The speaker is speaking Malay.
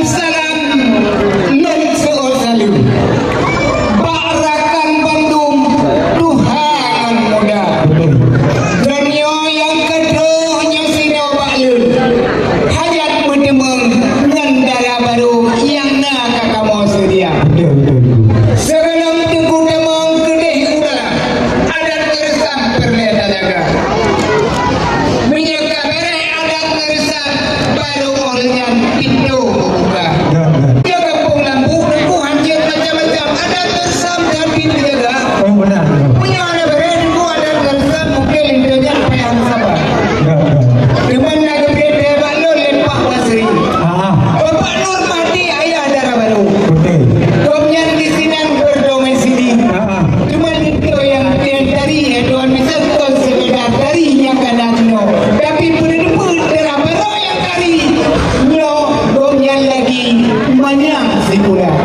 salam non seol salim. Barakan Bandung Tuhan muda. Dunia yang kedua yang sino baklun. Hajat bertemu ngandara baru yang nak kamu sedia. Sebelum tunggu demang kedih udara. Adat keresan perleda jaga. Minyak kabere adat keresan baru orangnya pintu buka. Dia kampung lampu aku hancur macam-macam adat keresan dan pintu jaga. Oh benar. Punya anak beren ku adat keresan mungkin intinya apa yang sabar. Depan nak gede balon lepak wasri. Bapak Nur mati ayah darah baru. Betul. Domyan di sinan berdomisili. Cuma itu yang tadi ya Tuhan bisa kau sekedar tarinya kadang no. Tapi berdebut darah baru yang tari. No domyan lagi banyak sekulah.